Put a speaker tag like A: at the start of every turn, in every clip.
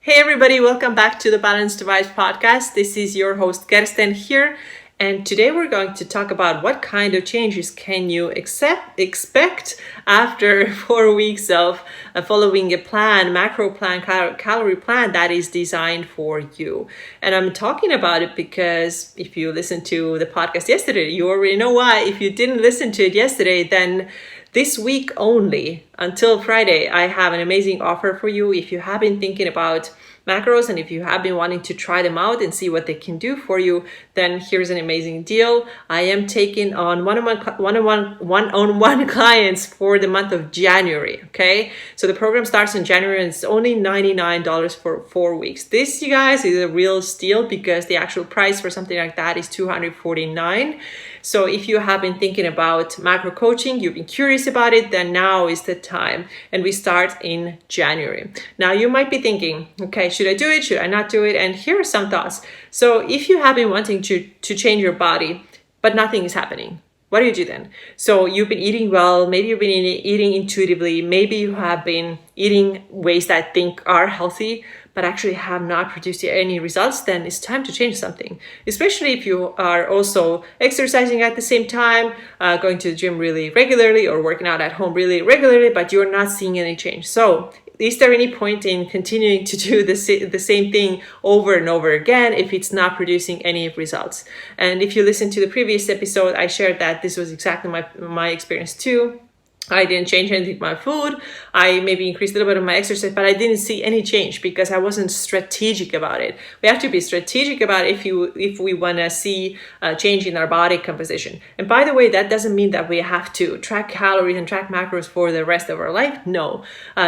A: Hey everybody, welcome back to the Balanced Vibes podcast. This is your host Kersten here, and today we're going to talk about what kind of changes can you expect after 4 weeks of following a plan, macro plan, calorie plan that is designed for you. And I'm talking about it because if you listened to the podcast yesterday, you already know why. If you didn't listen to it yesterday, then this week only, until Friday, I have an amazing offer for you. If you have been thinking about macros and if you have been wanting to try them out and see what they can do for you, then here's an amazing deal. I am taking on one-on-one clients for the month of January, okay? So the program starts in January and it's only $99 for 4 weeks. This, you guys, is a real steal because the actual price for something like that is $249. So if you have been thinking about macro coaching, you've been curious about it, then now is the time. And we start in January. Now you might be thinking, okay, should I do it? Should I not do it? And here are some thoughts. So if you have been wanting to change your body, but nothing is happening, what do you do then? So you've been eating well, maybe you've been eating intuitively, maybe you have been eating ways that I think are healthy, but actually have not produced any results, then it's time to change something. Especially if you are also exercising at the same time, going to the gym really regularly or working out at home really regularly, but you're not seeing any change. So is there any point in continuing to do the same thing over and over again if it's not producing any results? And if you listen to the previous episode, I shared that this was exactly my experience too. I didn't change anything with my food. I maybe increased a little bit of my exercise, but I didn't see any change because I wasn't strategic about it. We have to be strategic about it if we want to see a change in our body composition. And by the way, that doesn't mean that we have to track calories and track macros for the rest of our life. No,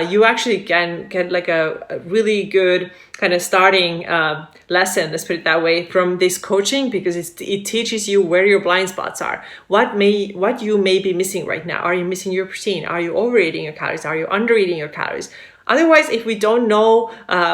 A: you actually can get like a really good kind of starting lesson, let's put it that way, from this coaching, because it teaches you where your blind spots are, what you may be missing right now. Are you missing your protein? Are you overeating your calories? Are you undereating your calories? Otherwise, if we don't know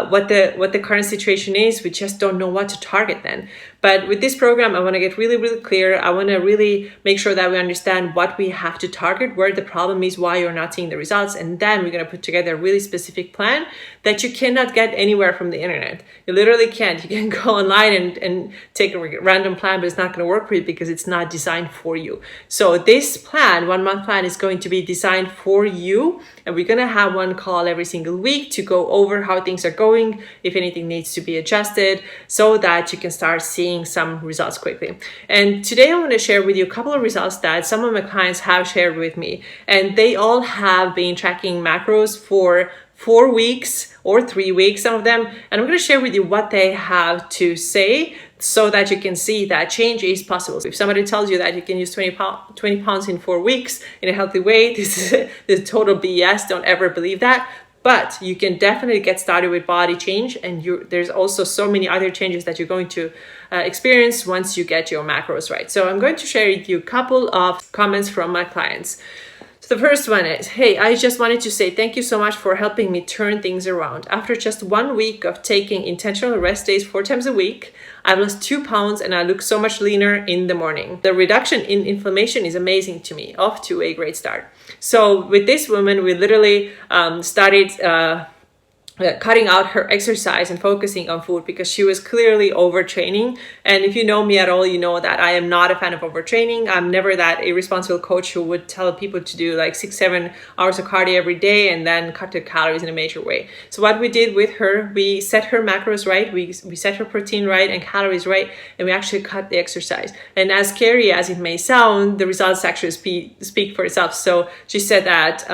A: what the current situation is, we just don't know what to target then. But with this program, I want to get really, really clear. I want to really make sure that we understand what we have to target, where the problem is, why you're not seeing the results. And then we're going to put together a really specific plan that you cannot get anywhere from the internet. You literally can't. You can go online and take a random plan, but it's not going to work for you because it's not designed for you. So this plan, 1 month plan, is going to be designed for you. And we're going to have one call every single week to go over how things are going, if anything needs to be adjusted, so that you can start seeing some results quickly. And today I want to share with you a couple of results that some of my clients have shared with me, and they all have been tracking macros for 4 weeks or 3 weeks, some of them, and I'm going to share with you what they have to say so that you can see that change is possible. If somebody tells you that you can use 20 pounds in 4 weeks in a healthy way, this is total BS. Don't ever believe that. But you can definitely get started with body change, and there's also so many other changes that you're going to experience once you get your macros right. So I'm going to share with you a couple of comments from my clients. So the first one is, hey, I just wanted to say thank you so much for helping me turn things around. After just 1 week of taking intentional rest days 4 times a week, I've lost 2 pounds and I look so much leaner in the morning. The reduction in inflammation is amazing to me. Off to a great start. So with this woman, we literally started cutting out her exercise and focusing on food because she was clearly overtraining. And if you know me at all, you know that I am not a fan of overtraining. I'm never that irresponsible coach who would tell people to do like 6-7 hours of cardio every day and then cut their calories in a major way. So what we did with her, we set her macros right, we set her protein right and calories right, and we actually cut the exercise. And as scary as it may sound, the results actually speak for itself. So she said that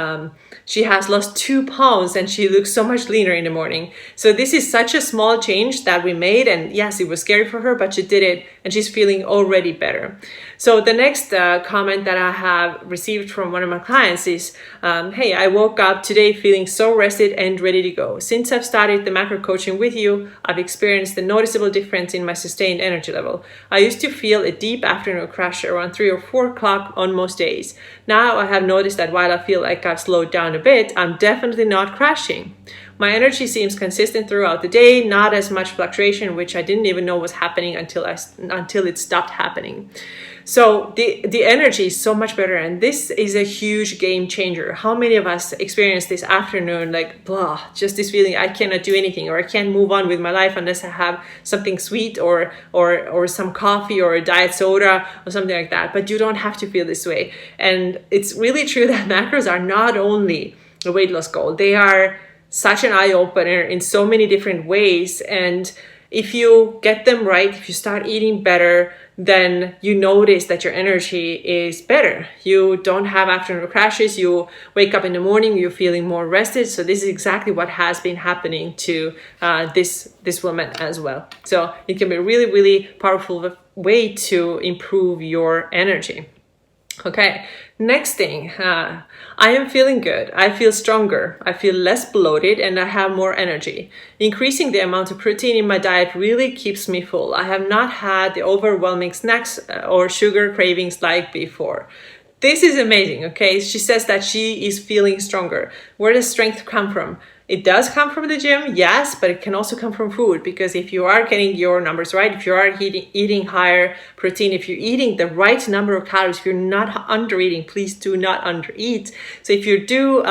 A: she has lost 2 pounds and she looks so much leaner in the morning. So this is such a small change that we made, and yes, it was scary for her, but she did it and she's feeling already better. So the next comment that I have received from one of my clients is, hey, I woke up today feeling so rested and ready to go. Since I've started the macro coaching with you, I've experienced a noticeable difference in my sustained energy level. I used to feel a deep afternoon crash around 3 or 4 o'clock on most days. Now I have noticed that while I feel like I've slowed down a bit, I'm definitely not crashing. My energy seems consistent throughout the day, not as much fluctuation, which I didn't even know was happening until it stopped happening. So the energy is so much better, and this is a huge game changer. How many of us experience this afternoon, like blah, just this feeling I cannot do anything, or I can't move on with my life unless I have something sweet or some coffee or a diet soda or something like that. But you don't have to feel this way. And it's really true that macros are not only a weight loss goal, they are such an eye-opener in so many different ways. And if you get them right, if you start eating better, then you notice that your energy is better. You don't have afternoon crashes. You wake up in the morning, you're feeling more rested. So this is exactly what has been happening to this woman as well. So it can be a really, really powerful way to improve your energy. Okay, next thing, I am feeling good. I feel stronger. I feel less bloated, and I have more energy. Increasing the amount of protein in my diet really keeps me full. I have not had the overwhelming snacks or sugar cravings like before. This is amazing, okay? She says that she is feeling stronger. Where does strength come from? It does come from the gym, yes, but it can also come from food, because if you are getting your numbers right, if you are eating higher protein, if you're eating the right number of calories, if you're not under eating, please do not under eat. So if you do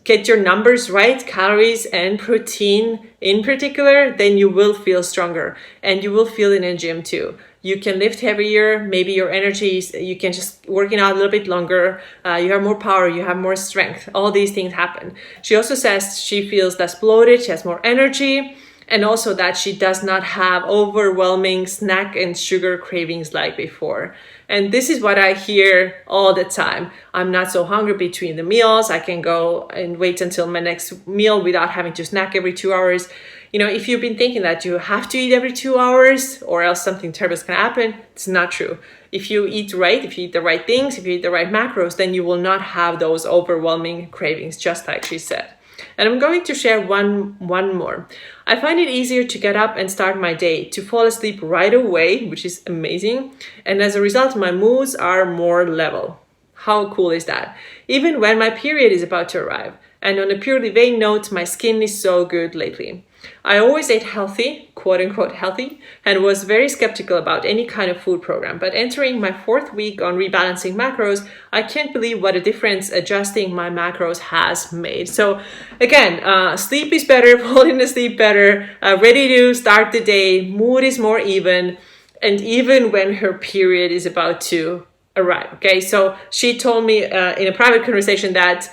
A: get your numbers right, calories and protein in particular, then you will feel stronger, and you will feel it in the gym too. You can lift heavier, maybe your energy, you can just working out a little bit longer, you have more power, you have more strength, all these things happen. She also says she feels less bloated, she has more energy, and also that she does not have overwhelming snack and sugar cravings like before. And this is what I hear all the time. I'm not so hungry between the meals, I can go and wait until my next meal without having to snack every 2 hours. You know, if you've been thinking that you have to eat every 2 hours or else something terrible is going to happen, it's not true. If you eat right, if you eat the right things, if you eat the right macros, then you will not have those overwhelming cravings, just like she said. And I'm going to share one more. I find it easier to get up and start my day, to fall asleep right away, which is amazing. And as a result, my moods are more level. How cool is that? Even when my period is about to arrive. And on a purely vain note, my skin is so good lately. I always ate healthy, quote unquote healthy, and was very skeptical about any kind of food program. But entering my 4th week on rebalancing macros, I can't believe what a difference adjusting my macros has made. So again, sleep is better, falling asleep better, ready to start the day, mood is more even, and even when her period is about to arrive. Okay, so she told me in a private conversation that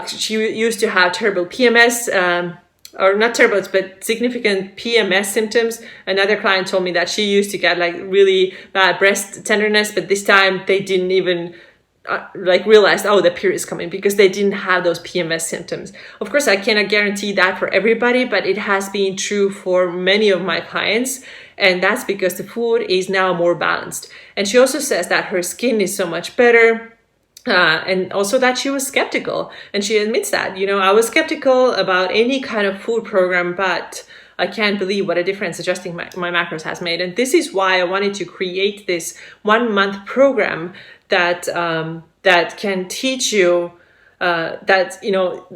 A: she used to have terrible PMS, or not terrible, but significant PMS symptoms. Another client told me that she used to get like really bad breast tenderness, but this time they didn't even realize, oh, the period is coming, because they didn't have those PMS symptoms. Of course, I cannot guarantee that for everybody, but it has been true for many of my clients. And that's because the food is now more balanced. And she also says that her skin is so much better. And also that she was skeptical, and she admits that, you know, I was skeptical about any kind of food program, but I can't believe what a difference adjusting my macros has made. And this is why I wanted to create this 1-month program that that can teach you that, you know,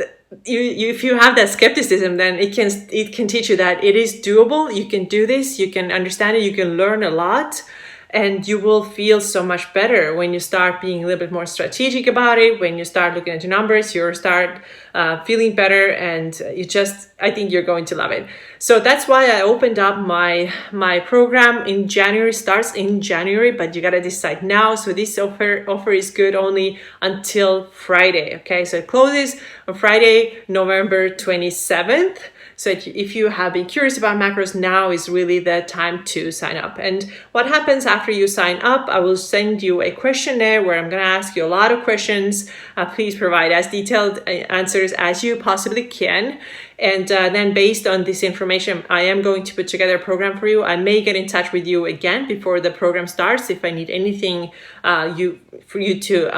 A: if you have that skepticism, then it can teach you that it is doable. You can do this, you can understand it, you can learn a lot. And you will feel so much better when you start being a little bit more strategic about it, when you start looking at your numbers, you start feeling better, and I think you're going to love it. So that's why I opened up my program in January, starts in January, but you got to decide now. So this offer is good only until Friday. Okay, so it closes on Friday, November 27th. So if you have been curious about macros, now is really the time to sign up. And what happens after you sign up, I will send you a questionnaire where I'm going to ask you a lot of questions. Please provide as detailed answers as you possibly can. And then based on this information, I am going to put together a program for you. I may get in touch with you again before the program starts if I need anything for you to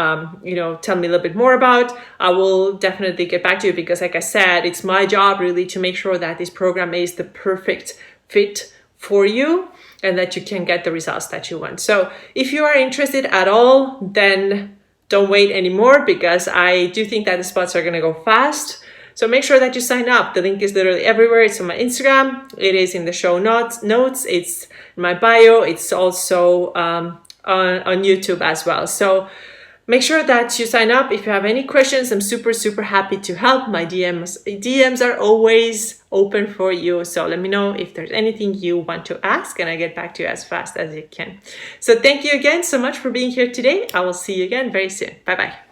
A: tell me a little bit more about. I will definitely get back to you, because like I said, it's my job really to make sure that this program is the perfect fit for you and that you can get the results that you want. So if you are interested at all, then don't wait anymore, because I do think that the spots are going to go fast. So make sure that you sign up. The link is literally everywhere. It's on my Instagram. It is in the show notes. It's in my bio. It's also on YouTube as well. So make sure that you sign up. If you have any questions, I'm super, super happy to help. My DMs are always open for you. So let me know if there's anything you want to ask, and I get back to you as fast as you can. So thank you again so much for being here today. I will see you again very soon. Bye-bye.